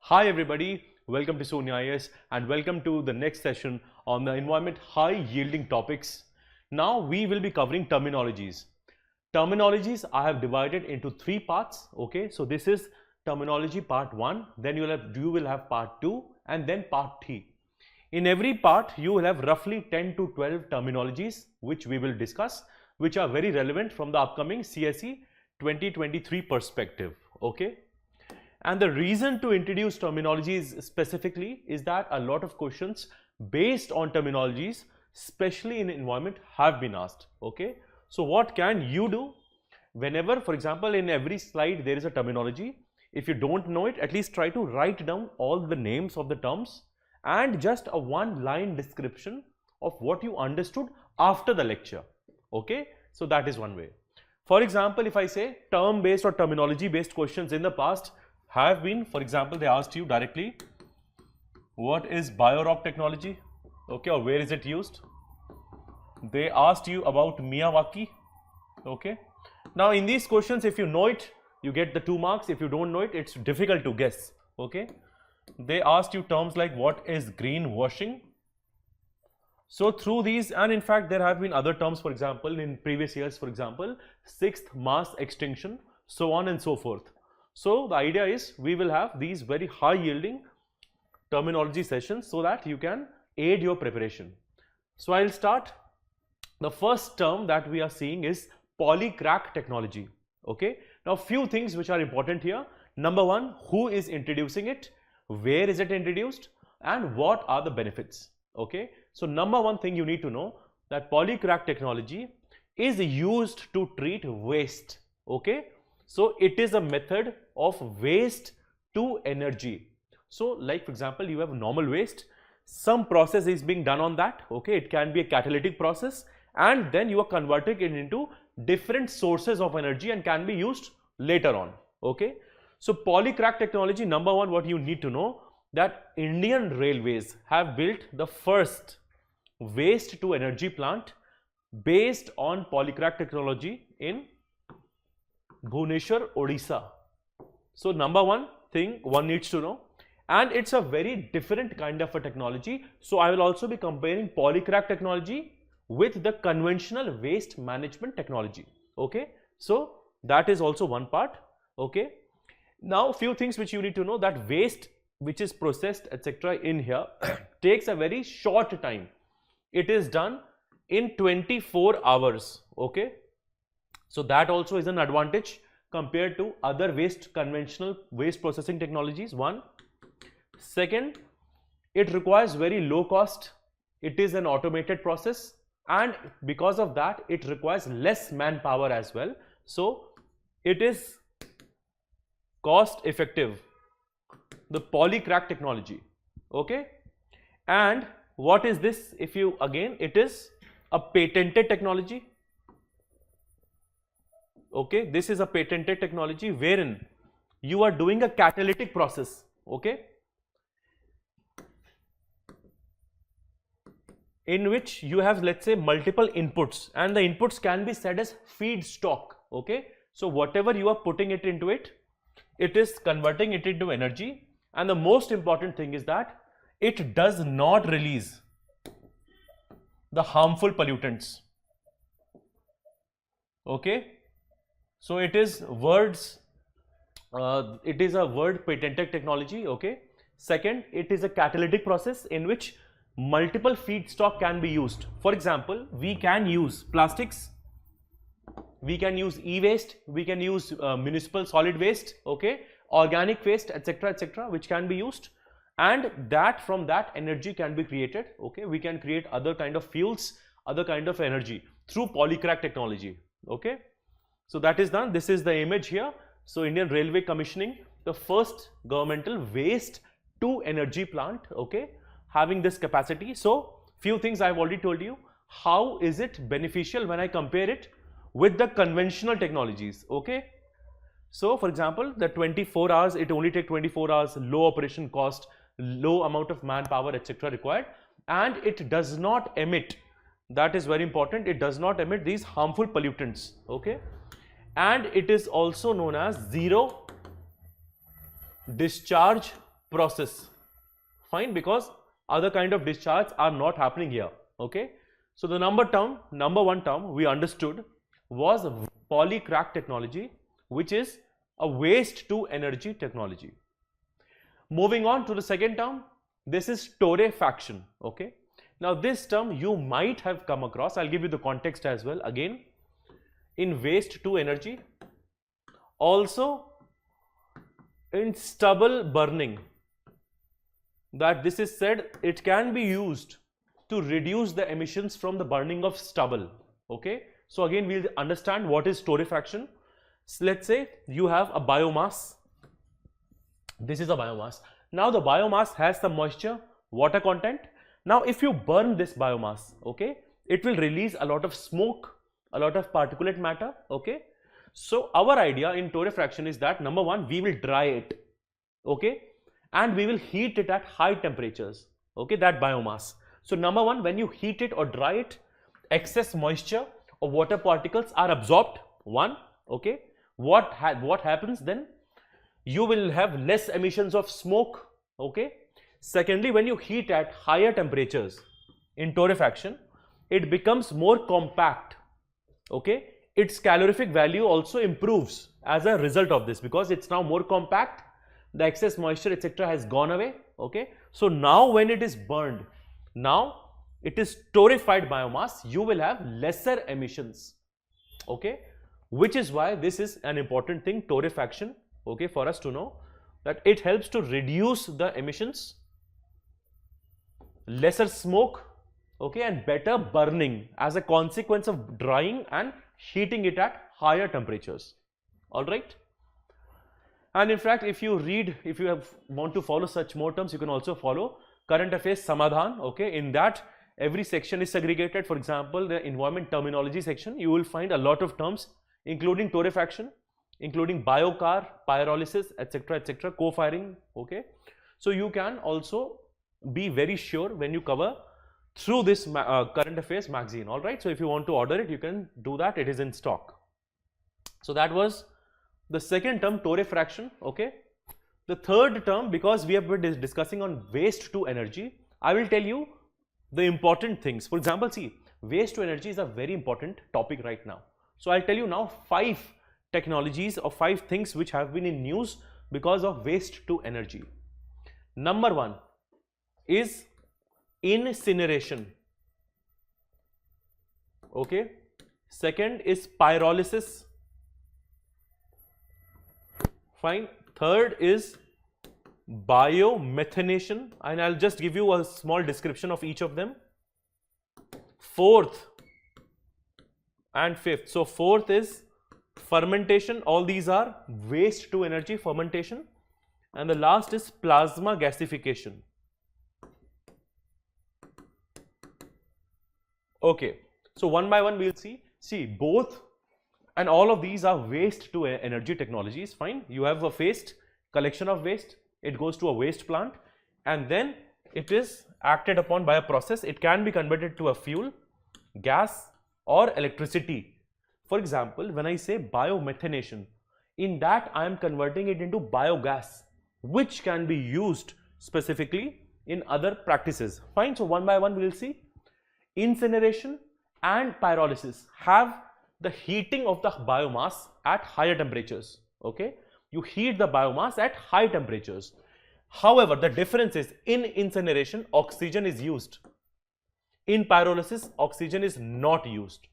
Hi everybody, welcome to Sunya and welcome to the next session on the environment high yielding topics. Now we will be covering terminologies. Terminologies I have divided into three parts. Okay, so this is terminology part 1, then you will have part 2 and then part 3. In every part you will have roughly 10 to 12 terminologies which we will discuss, which are very relevant from the upcoming CSE 2023 perspective. Okay. And the reason to introduce terminologies specifically is that a lot of questions based on terminologies, especially in environment, have been asked. Okay, so what can you do whenever, for example, in every slide there is a terminology? If you don't know it, at least try to write down all the names of the terms and just a one-line description of what you understood after the lecture. Okay, so that is one way. For example, if I say term-based or terminology-based questions in the past have been, for example, they asked you directly, what is bio-rock technology? Okay, or where is it used? They asked you about Miyawaki. Okay, now in these questions, if you know it, you get the 2 marks. If you don't know it, it's difficult to guess. Okay, they asked you terms like what is greenwashing. So through these, and in fact there have been other terms, for example, in previous years, for example, 6th mass extinction, so on and so forth. So the idea is we will have these very high yielding terminology sessions so that you can aid your preparation. So I'll start. The first term that we are seeing is Polycrack Technology. Okay, now few things which are important here. Number one, who is introducing it, where is it introduced, and what are the benefits. Okay, so number one thing you need to know that Polycrack technology is used to treat waste. Okay, so it is a method of waste to energy. So like for example, you have normal waste, some process is being done on that. Okay, it can be a catalytic process, and then you are converting it into different sources of energy and can be used later on. Okay, so Polycrack technology, number one, what you need to know that Indian Railways have built the first waste to energy plant based on Polycrack technology in Bhubaneswar, Odisha. So number one thing one needs to know, and it's a very different kind of a technology. So I will also be comparing Polycrack technology with the conventional waste management technology. Okay, so that is also one part. Okay, now few things which you need to know, that waste which is processed etc. in here takes a very short time. It is done in 24 hours. Okay, so that also is an advantage compared to other conventional waste processing technologies. One. Second, it requires very low cost. It is an automated process, and because of that it requires less manpower as well. So it is cost effective, the Polycrack technology. Okay, and what is this? If you again, it is a patented technology. Okay, this is a patented technology wherein you are doing a catalytic process. Okay, in which you have, let's say, multiple inputs, and the inputs can be said as feedstock. Okay, so whatever you are putting it into it, it is converting it into energy, and the most important thing is that it does not release the harmful pollutants. Okay, so it is words, it is a word patented technology. Okay, second, it is a catalytic process in which multiple feedstock can be used. For example, we can use plastics, we can use e-waste, we can use municipal solid waste, okay, organic waste, etc., etc., which can be used, and that from that energy can be created. Okay, we can create other kind of fuels, other kind of energy through Polycrack technology. Okay, so that is done. This is the image here. So Indian Railway commissioning the first governmental waste to energy plant. Okay, having this capacity. So few things I've already told you. How is it beneficial when I compare it with the conventional technologies? Okay, so for example, the 24 hours, it only takes 24 hours, low operation cost, low amount of manpower etc. required, and it does not emit, that is very important, it does not emit these harmful pollutants. Okay, and it is also known as zero discharge process. Fine, because other kind of discharge are not happening here. Okay, so the number one term we understood was Polycrack technology, which is a waste to energy technology. Moving on to the second term, this is torrefaction. Okay, now this term you might have come across. I'll give you the context as well. Again, in waste to energy, also in stubble burning, that this is said it can be used to reduce the emissions from the burning of stubble. Okay, so again we'll understand what is torrefaction. So let's say you have a biomass. This is a biomass. Now the biomass has some moisture, water content. Now if you burn this biomass, okay, it will release a lot of smoke, a lot of particulate matter. Okay, so our idea in torrefaction is that number one, we will dry it, okay, and we will heat it at high temperatures, okay, that biomass. So number one, when you heat it or dry it, excess moisture or water particles are absorbed. One, okay, what happens then? You will have less emissions of smoke. Okay, secondly, when you heat at higher temperatures in torrefaction, it becomes more compact. Okay, its calorific value also improves as a result of this, because it's now more compact, the excess moisture etc. has gone away. Okay, so now when it is burned, now it is torrefied biomass, you will have lesser emissions. Okay, which is why this is an important thing, torrefaction, okay, for us to know that it helps to reduce the emissions, lesser smoke, okay, and better burning as a consequence of drying and heating it at higher temperatures. All right. And in fact, if you want to follow such more terms, you can also follow current affairs Samadhan. Okay, in that every section is segregated. For example, the environment terminology section, you will find a lot of terms, including torrefaction, including biochar, pyrolysis, etc., etc., co-firing. Okay, so you can also be very sure when you cover through this current affairs magazine. All right, so if you want to order it, you can do that. It is in stock. So that was the second term, torrefaction. Okay, the third term, because we have been discussing on waste to energy, I will tell you the important things. For example, see, waste to energy is a very important topic right now. So I'll tell you now 5 technologies or 5 things which have been in news because of waste to energy. Number 1 is incineration. Okay, second is pyrolysis. Fine. Third is biomethanation, and I'll just give you a small description of each of them. Fourth and fifth. So fourth is fermentation. All these are waste to energy, fermentation. And the last is plasma gasification. Okay, so one by one we'll see. See, both and all of these are waste to energy technologies. Fine, you have a waste, collection of waste, it goes to a waste plant, and then it is acted upon by a process. It can be converted to a fuel, gas, or electricity. For example, when I say biomethanation, in that I am converting it into biogas, which can be used specifically in other practices. Fine, so one by one we will see. Incineration and pyrolysis have the heating of the biomass at higher temperatures. Okay, you heat the biomass at high temperatures. However, the difference is, in incineration oxygen is used, in pyrolysis oxygen is not used.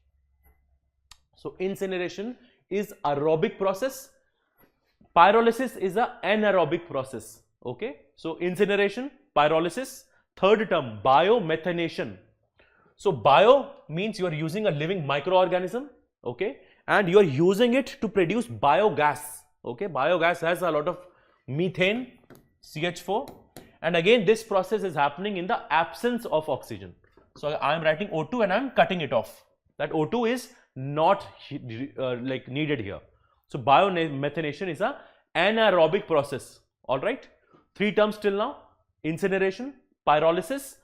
So incineration is aerobic process, pyrolysis is an anaerobic process. Okay, so incineration, pyrolysis. Third term, biomethanation. So bio means you are using a living microorganism, okay, and you are using it to produce biogas. Okay, biogas has a lot of methane, CH4, and again this process is happening in the absence of oxygen. So I am writing O2 and I am cutting it off. That O2 is not like needed here. So biomethanation is a anaerobic process. All right, 3 terms till now: incineration, pyrolysis,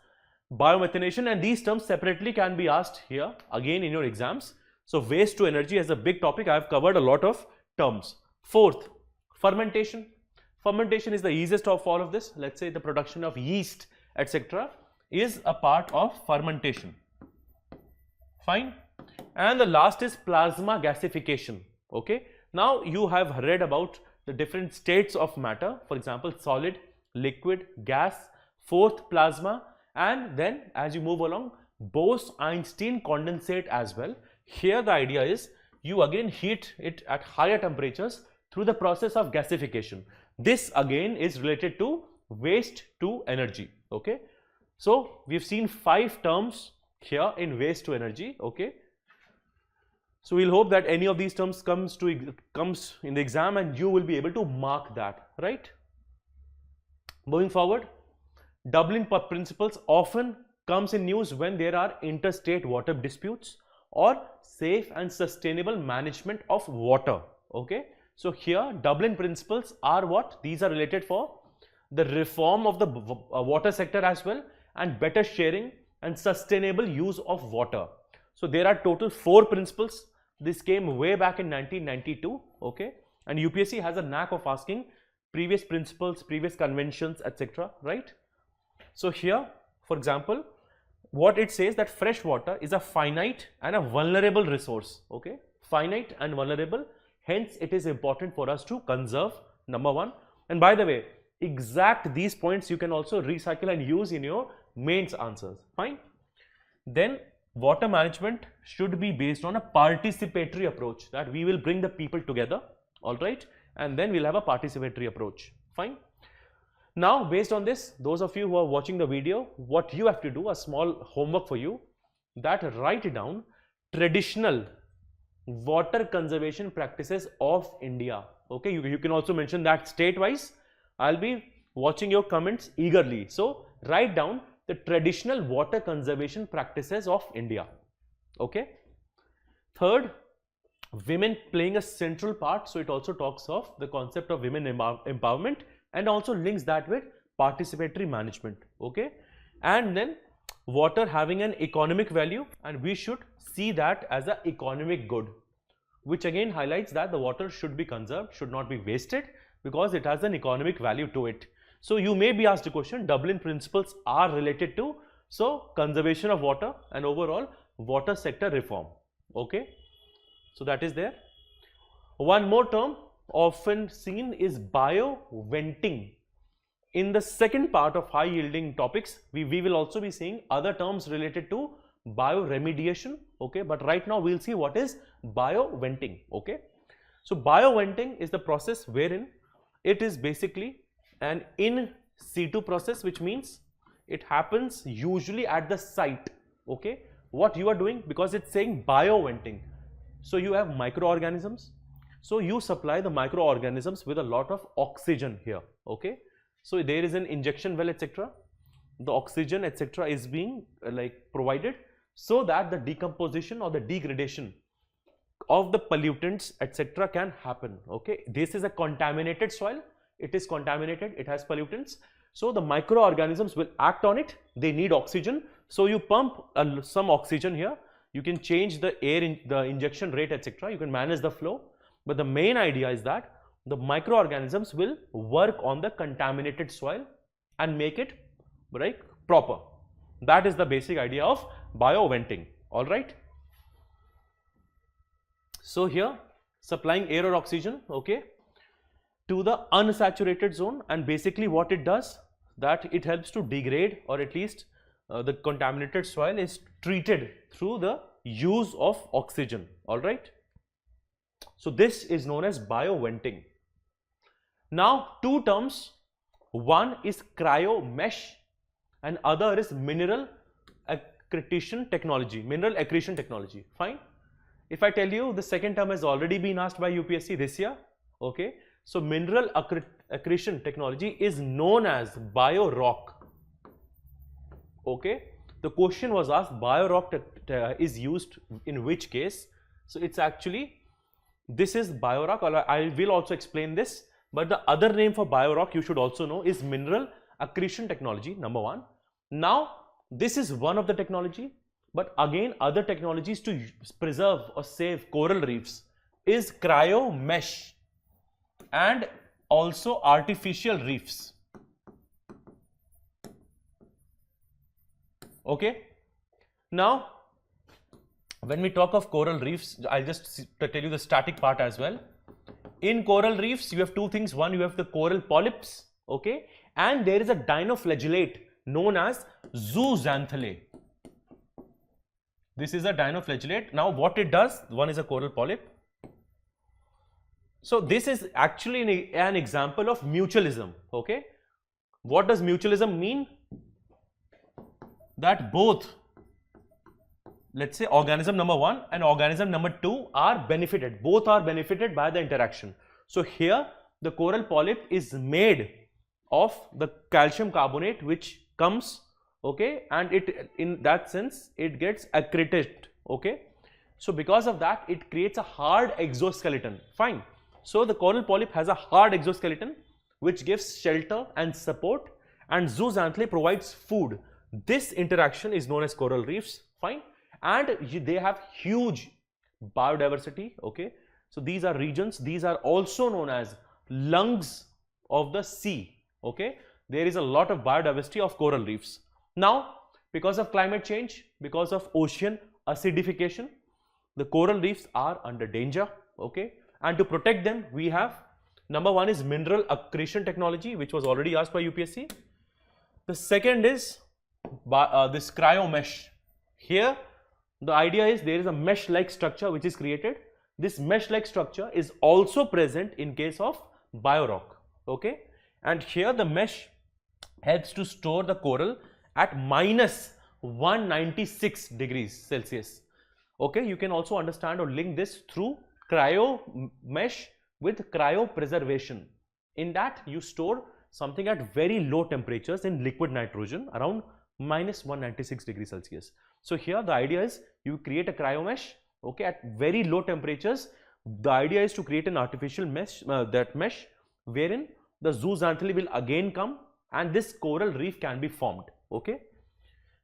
biomethanation, and these terms separately can be asked here again in your exams. So waste to energy as a big topic, I have covered a lot of terms. Fourth, fermentation. Fermentation is the easiest of all of this. Let's say the production of yeast, etc. is a part of fermentation. Fine. And the last is plasma gasification. Okay. Now you have read about the different states of matter, for example, solid, liquid, gas, fourth plasma, and then as you move along, Bose-Einstein condensate as well. Here the idea is you again heat it at higher temperatures through the process of gasification. This again is related to waste to energy. Okay. So we've seen 5 terms here in waste to energy. Okay. So we'll hope that any of these terms comes in the exam and you will be able to mark that, right? Moving forward, Dublin Principles often comes in news when there are interstate water disputes or safe and sustainable management of water. Okay. So here Dublin Principles are what? These are related for the reform of the water sector as well, and better sharing and sustainable use of water. So there are total 4 principles. This came way back in 1992, okay, and UPSC has a knack of asking previous principles, previous conventions, etc., right? So here, for example, what it says that fresh water is a finite and a vulnerable resource, okay, finite and vulnerable, hence it is important for us to conserve, number 1. And by the way, exact these points you can also recycle and use in your mains answers, fine. Then water management should be based on a participatory approach, that we will bring the people together, all right, and then we'll have a participatory approach, fine. Now based on this, those of you who are watching the video, what you have to do, a small homework for you, that write down traditional water conservation practices of India, okay. You can also mention that state wise. I'll be watching your comments eagerly, so write down the traditional water conservation practices of India, okay. Third, women playing a central part, so it also talks of the concept of women empowerment and also links that with participatory management, okay. And then water having an economic value, and we should see that as an economic good, which again highlights that the water should be conserved, should not be wasted, because it has an economic value to it. So you may be asked a question, Dublin Principles are related to, so conservation of water and overall water sector reform, okay. So that is there. One more term often seen is bioventing. In the second part of high yielding topics, we will also be seeing other terms related to bioremediation, okay, but right now we'll see what is bioventing, okay. So bioventing is the process wherein it is basically an in situ process, which means it happens usually at the site, okay. What you are doing, because it's saying bioventing, so you have microorganisms, so you supply the microorganisms with a lot of oxygen here, okay. So there is an injection well, etc. The oxygen, etc. is being provided so that the decomposition or the degradation of the pollutants, etc. can happen, okay. This is a contaminated soil, it is contaminated, it has pollutants, so the microorganisms will act on it, they need oxygen, so you pump some oxygen here, you can change the air in the injection rate, etc. You can manage the flow, but the main idea is that the microorganisms will work on the contaminated soil and make it proper. That is the basic idea of bioventing, all right. So here supplying air or oxygen, okay, to the unsaturated zone, and basically what it does, that it helps to degrade, or at least the contaminated soil is treated through the use of oxygen, all right. So this is known as bioventing. Now 2 terms, one is cryo mesh and other is mineral accretion technology, fine. If I tell you the second term has already been asked by UPSC this year, okay. So mineral accretion technology is known as bio-rock, okay. The question was asked, bio-rock is used in which case? So it's actually, this is bio-rock, I will also explain this, but the other name for bio-rock you should also know is mineral accretion technology, number 1. Now this is one of the technology, but again other technologies to preserve or save coral reefs is cryo mesh and also artificial reefs. Okay. Now, when we talk of coral reefs, I'll just tell you the static part as well. In coral reefs, you have two things. One, you have the coral polyps, okay, and there is a dinoflagellate known as zooxanthellae. This is a dinoflagellate. Now, what it does, one is a coral polyp. So, this is actually an example of mutualism, okay. What does mutualism mean? That both, let's say, organism number 1 and organism number 2 are benefited. Both are benefited by the interaction. So here the coral polyp is made of the calcium carbonate which comes, okay, and it, in that sense, it gets accreted, okay. So because of that, it creates a hard exoskeleton. Fine. So the coral polyp has a hard exoskeleton which gives shelter and support, and zooxanthellae provides food. This interaction is known as coral reefs. Fine. And they have huge biodiversity, okay. So these are regions, these are also known as lungs of the sea, okay. There is a lot of biodiversity of coral reefs. Now, because of climate change, because of ocean acidification, the coral reefs are under danger, okay. And to protect them, we have, number 1 is mineral accretion technology, which was already asked by UPSC. The second is this cryo mesh. Here, the idea is there is a mesh-like structure which is created. This mesh-like structure is also present in case of biorock, okay. And here the mesh helps to store the coral at minus 196 degrees Celsius, okay. You can also understand or link this through cryo mesh with cryopreservation. In that, you store something at very low temperatures in liquid nitrogen around minus 196 degrees Celsius. So here the idea is you create a cryo mesh, okay, at very low temperatures. The idea is to create an artificial mesh, that mesh wherein the zooxanthellae will again come and this coral reef can be formed, okay.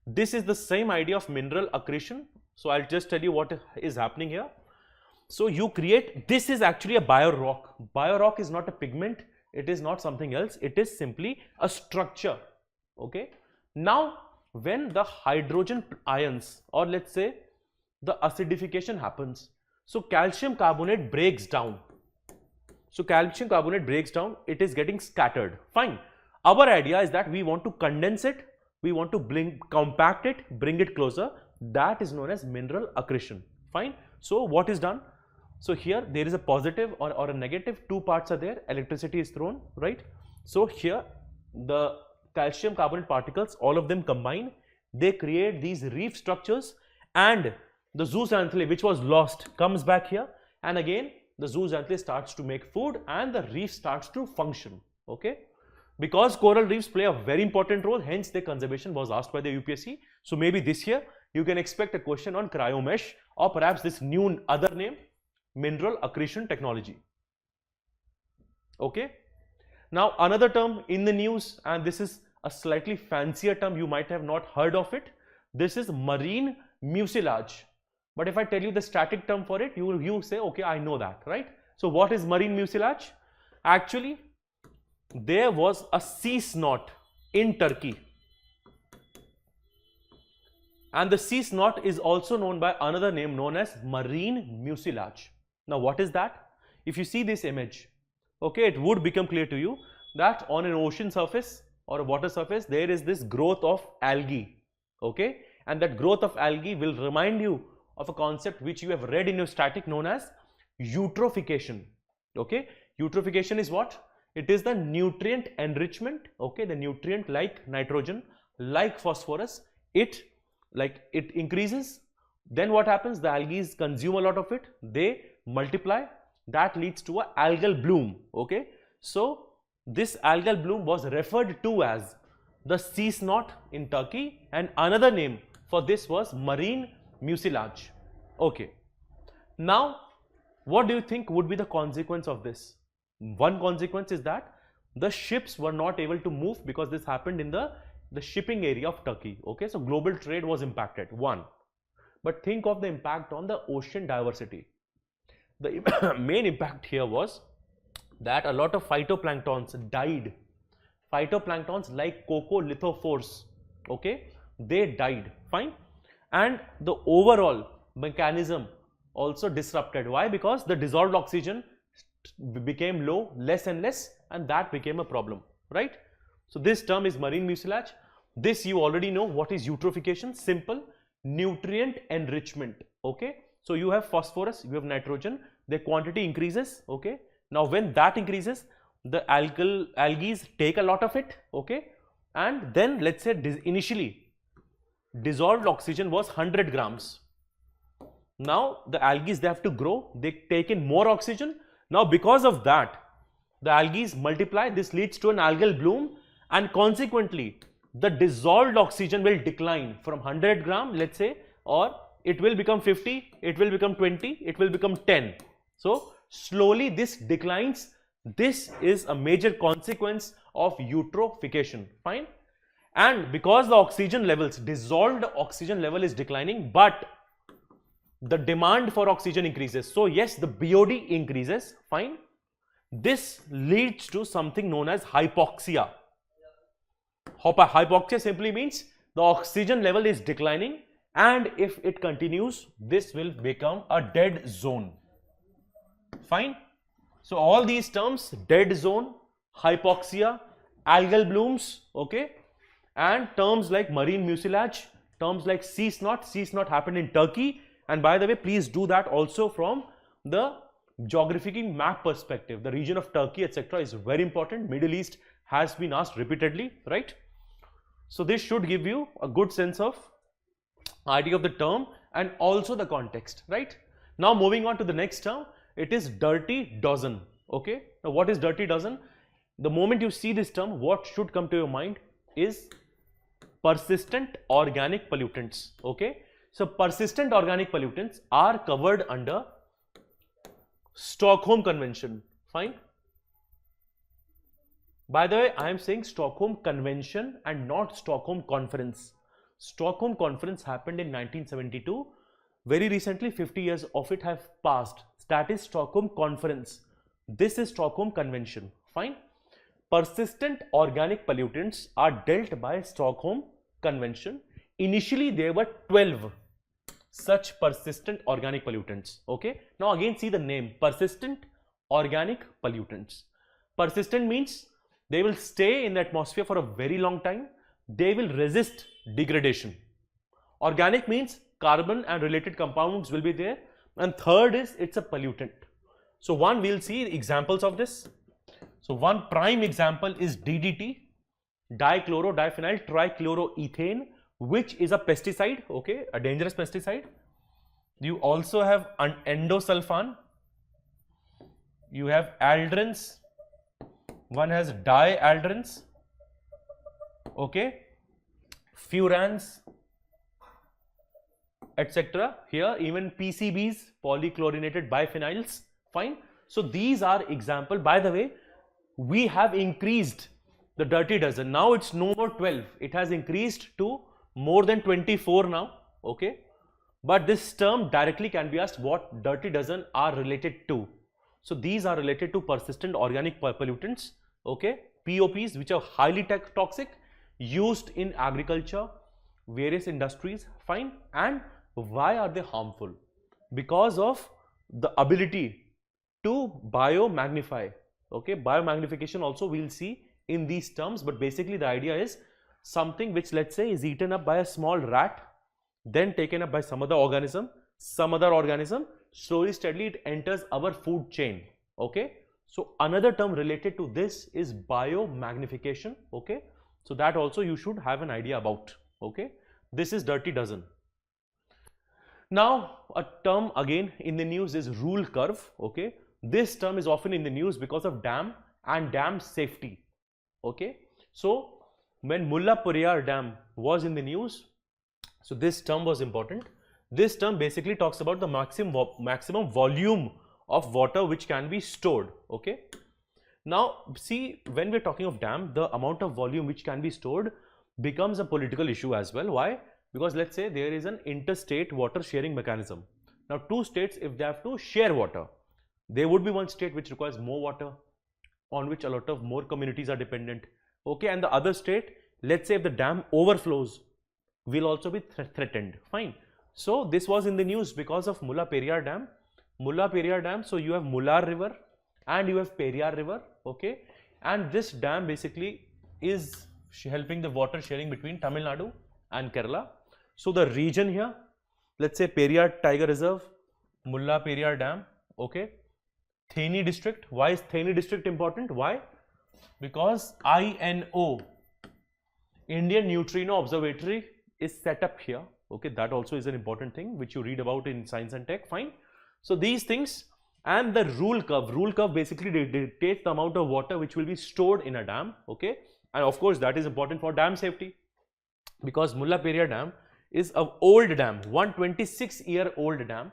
This is the same idea of mineral accretion. So I'll just tell you what is happening here. So you create, this is actually a biorock. Biorock is not a pigment, it is not something else, it is simply a structure, okay. Now, when the hydrogen ions, or let's say the acidification happens, so calcium carbonate breaks down. So calcium carbonate breaks down, it is getting scattered. Fine. Our idea is that we want to condense it, we want to compact it, bring it closer. That is known as mineral accretion. Fine. So what is done? So here there is a positive or a negative, two parts are there, electricity is thrown, right? So here the calcium carbonate particles, all of them combine, they create these reef structures, and the zooxanthellae which was lost comes back here, and again the zooxanthellae starts to make food and the reef starts to function, okay. Because coral reefs play a very important role, hence their conservation was asked by the UPSC. So maybe this year you can expect a question on cryomesh, or perhaps this new other name, mineral accretion technology, okay. Now another term in the news, and this is a slightly fancier term, you might have not heard of it. This is marine mucilage. But if I tell you the static term for it, you say, okay, I know that, right? So what is marine mucilage? Actually, there was a sea snot in Turkey. And the sea snot is also known by another name known as marine mucilage. Now what is that? If you see this image, okay, it would become clear to you that on an ocean surface or a water surface, there is this growth of algae, okay, and that growth of algae will remind you of a concept which you have read in your static known as eutrophication, okay. Eutrophication is what? It is the nutrient enrichment, okay, the nutrient like nitrogen, like phosphorus, it increases, then what happens? The algae consume a lot of it, they multiply, that leads to a algal bloom, okay. So this algal bloom was referred to as the sea snot in Turkey, and another name for this was marine mucilage, okay. Now what do you think would be the consequence of this? One consequence is that the ships were not able to move because this happened in the shipping area of Turkey, okay. So global trade was impacted, one. But think of the impact on the ocean diversity. The main impact here was that a lot of phytoplanktons died. Phytoplanktons like coccolithophores, okay, they died, fine. And the overall mechanism also disrupted. Why? Because the dissolved oxygen became low, less and less, and that became a problem, right? So this term is marine mucilage. This you already know. What is eutrophication? Simple, nutrient enrichment, okay. So you have phosphorus, you have nitrogen, their quantity increases, okay. Now when that increases, the algae take a lot of it, okay, and then let's say initially dissolved oxygen was 100 grams. Now the algae, they have to grow, they take in more oxygen. Now because of that, the algae multiply, this leads to an algal bloom, and consequently the dissolved oxygen will decline from 100 gram, let's say, or it will become 50, it will become 20, it will become 10. So slowly this declines. This is a major consequence of eutrophication, fine. And because the oxygen levels, dissolved oxygen level is declining, but the demand for oxygen increases. So yes, the BOD increases, fine. This leads to something known as hypoxia. Hypoxia simply means the oxygen level is declining, and if it continues, this will become a dead zone, fine. So all these terms, dead zone, hypoxia, algal blooms, okay, and terms like marine mucilage, terms like sea snot. Sea snot happened in Turkey, and by the way, please do that also from the geographic map perspective. The region of Turkey, etc., is very important. Middle East has been asked repeatedly, right? So this should give you a good sense of idea of the term and also the context, right? Now moving on to the next term, it is dirty dozen, okay. Now what is dirty dozen? The moment you see this term, what should come to your mind is persistent organic pollutants, okay. So persistent organic pollutants are covered under Stockholm Convention, fine. By the way, I am saying Stockholm Convention and not Stockholm Conference. Stockholm Conference happened in 1972. Very recently, 50 years of it have passed. That is Stockholm Conference. This is Stockholm Convention, fine. Persistent organic pollutants are dealt by Stockholm Convention. Initially, there were 12 such persistent organic pollutants, okay. Now again see the name, persistent organic pollutants. Persistent means they will stay in the atmosphere for a very long time. They will resist degradation. Organic means carbon and related compounds will be there. And third is it's a pollutant. So one, we'll see examples of this. So one prime example is DDT, dichloro-diphenyl trichloroethane, which is a pesticide, okay, a dangerous pesticide. You also have an endosulfan. You have aldrins. One has dialdrins, okay, furans, etc. Here even PCBs, polychlorinated biphenyls, fine. So these are example. By the way, we have increased the dirty dozen. Now it's no more 12. It has increased to more than 24 now, okay. But this term directly can be asked what dirty dozen are related to. So these are related to persistent organic pollutants, okay, POPs, which are highly toxic, used in agriculture, various industries, fine. And why are they harmful? Because of the ability to biomagnify, okay. Biomagnification also we'll see in these terms, but basically the idea is something which, let's say, is eaten up by a small rat, then taken up by some other organism, slowly steadily it enters our food chain, okay. So another term related to this is biomagnification, okay. So that also you should have an idea about, okay. This is dirty dozen. Now a term again in the news is rule curve, okay. This term is often in the news because of dam and dam safety, okay. So when Mulla Periyar Dam was in the news, so this term was important. This term basically talks about the maximum volume of water which can be stored, okay. Now see, when we're talking of dam, the amount of volume which can be stored becomes a political issue as well. Why? Because let's say there is an interstate water sharing mechanism. Now two states, if they have to share water, there would be one state which requires more water, on which a lot of more communities are dependent. Okay, and the other state, let's say if the dam overflows, will also be threatened. Fine. So this was in the news because of Mulla-Periyar Dam. Mulla-Periyar Dam, so you have Mular River and you have Periyar River, okay, and this dam basically is helping the water sharing between Tamil Nadu and Kerala. So the region here, let's say Periyar Tiger Reserve, Mulla-Periyar Dam, okay, Theni district. Why is Theni district important? Why? Because INO, Indian Neutrino Observatory, is set up here. Okay, that also is an important thing which you read about in science and tech. Fine. So these things, and the rule curve basically dictates the amount of water which will be stored in a dam. Okay, and of course that is important for dam safety, because Mulla-Periyar Dam is an old dam, 126-year-old dam,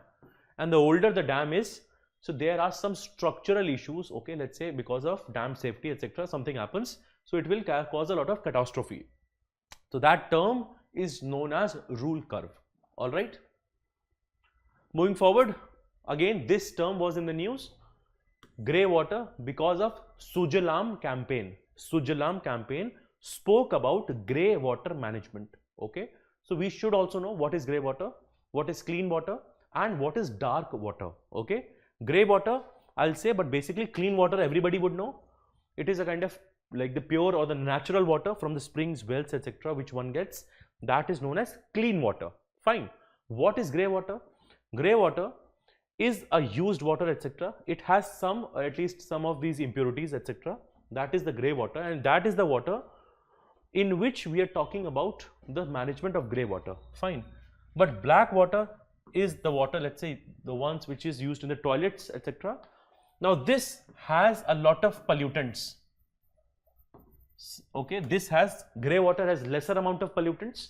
and the older the dam is, so there are some structural issues, okay, let's say because of dam safety, etc., something happens, so it will cause a lot of catastrophe. So that term is known as rule curve. All right. Moving forward, again this term was in the news, grey water, because of Sujalam campaign. Sujalam campaign spoke about grey water management. Okay. So we should also know what is grey water, what is clean water, and what is dark water. Okay. Grey water, I'll say, but basically clean water everybody would know. It is a kind of like the pure or the natural water from the springs, wells, etc., which one gets. That is known as clean water. Fine. What is grey water? Grey water is a used water, etc. It has some, at least some of these impurities, etc. That is the grey water, and that is the water in which we are talking about the management of grey water. Fine. But black water is the water, let's say the ones which is used in the toilets, etc. Now this has a lot of pollutants. Okay, this has, grey water has lesser amount of pollutants.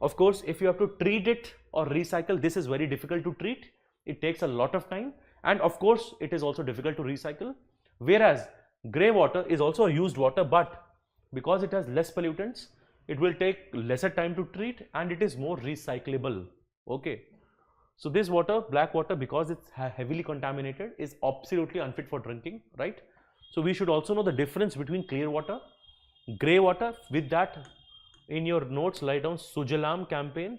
Of course, if you have to treat it or recycle, this is very difficult to treat. It takes a lot of time, and of course it is also difficult to recycle. Whereas grey water is also a used water, but because it has less pollutants, it will take lesser time to treat and it is more recyclable. Okay. So this water, black water, because it's heavily contaminated, is absolutely unfit for drinking, right? So we should also know the difference between clear water, grey water. With that, in your notes, write down Sujalam campaign.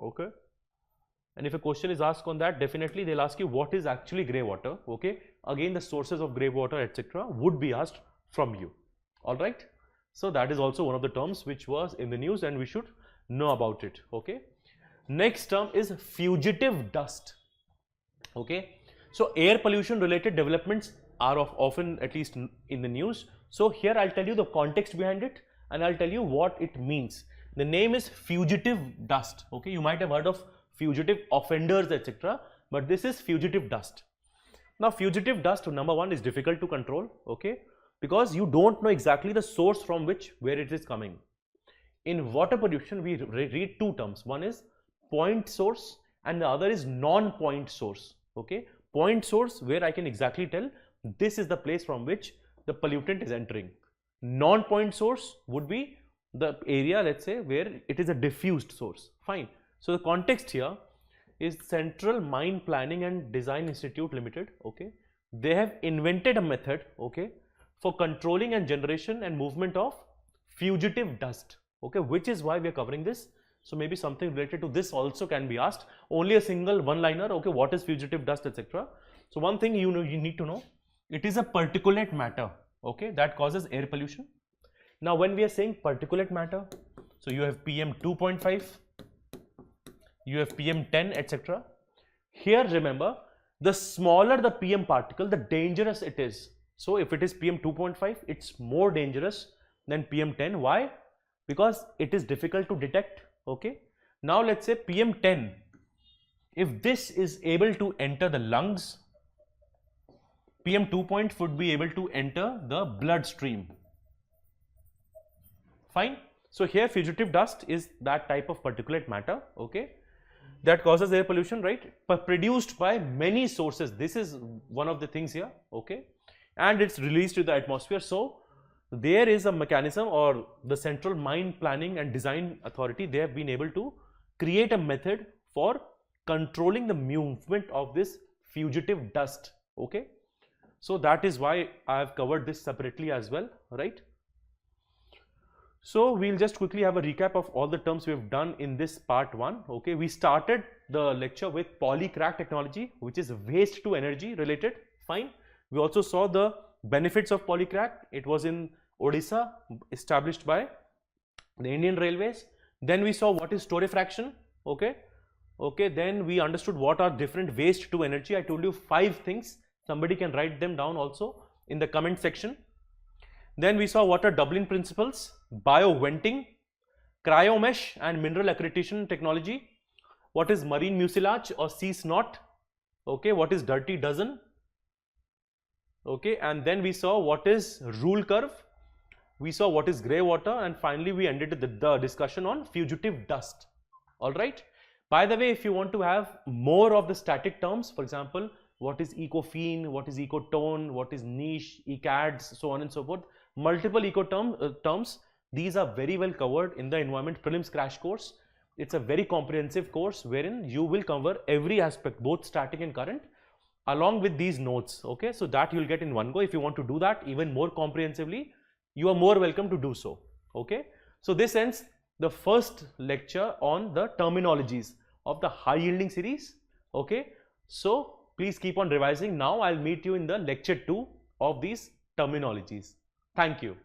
Okay. And if a question is asked on that, definitely they'll ask you what is actually grey water. Okay. Again, the sources of grey water, etc., would be asked from you. All right. So that is also one of the terms which was in the news, and we should know about it. Okay. Next term is fugitive dust. Okay. So air pollution related developments are often, at least in the news. So here I'll tell you the context behind it, and I'll tell you what it means. The name is fugitive dust. Okay. You might have heard of fugitive offenders, etc., but this is fugitive dust. Now fugitive dust, number one, is difficult to control. Okay. Because you don't know exactly the source from where it is coming. In water pollution, we read two terms. One is point source and the other is non-point source. Okay. Point source, where I can exactly tell this is the place from which the pollutant is entering. Non-point source would be the area, let's say, where it is a diffused source. Fine. So the context here is Central Mine Planning and Design Institute Limited. Okay. They have invented a method, okay, for controlling and generation and movement of fugitive dust. Okay, which is why we are covering this. So maybe something related to this also can be asked. Only a single one-liner. Okay, what is fugitive dust, etc. So one thing you need to know, it is a particulate matter. Okay, that causes air pollution. Now when we are saying particulate matter, so you have PM 2.5, you have PM 10, etc. Here remember, the smaller the PM particle, the dangerous it is. So if it is PM 2.5, it's more dangerous than PM 10. Why? Because it is difficult to detect. Okay. Now let's say PM 10, if this is able to enter the lungs, PM 2.5 would be able to enter the bloodstream. Fine. So here fugitive dust is that type of particulate matter, okay, that causes air pollution, right? But produced by many sources. This is one of the things here, okay, and it's released to the atmosphere. So there is a mechanism, or the Central Mine Planning and Design Authority, they have been able to create a method for controlling the movement of this fugitive dust. Okay. So that is why I have covered this separately as well, right? So we'll just quickly have a recap of all the terms we have done in this part 1. Okay, we started the lecture with Polycrack Technology, which is waste to energy related. Fine. We also saw the benefits of Polycrack. It was in Odisha, established by the Indian Railways. Then we saw what is torrefaction. Okay. Okay. Then we understood what are different waste to energy. I told you 5 things. Somebody can write them down also in the comment section. Then we saw what are Dublin Principles, Bioventing, Cryomesh and Mineral Accretion Technology. What is marine mucilage or sea snot? Okay, what is dirty dozen? Okay, and then we saw what is rule curve. We saw what is grey water, and finally we ended the discussion on fugitive dust. All right. By the way, if you want to have more of the static terms, for example, what is ecofene, what is ecotone, what is niche, ecads, so on and so forth, multiple terms, these are very well covered in the environment prelims crash course. It's a very comprehensive course wherein you will cover every aspect, both static and current, along with these notes. Okay, so that you'll get in one go. If you want to do that even more comprehensively, you are more welcome to do so. Okay, so this ends the first lecture on the terminologies of the high yielding series. Okay, so please keep on revising. Now I'll meet you in the lecture 2 of these terminologies. Thank you.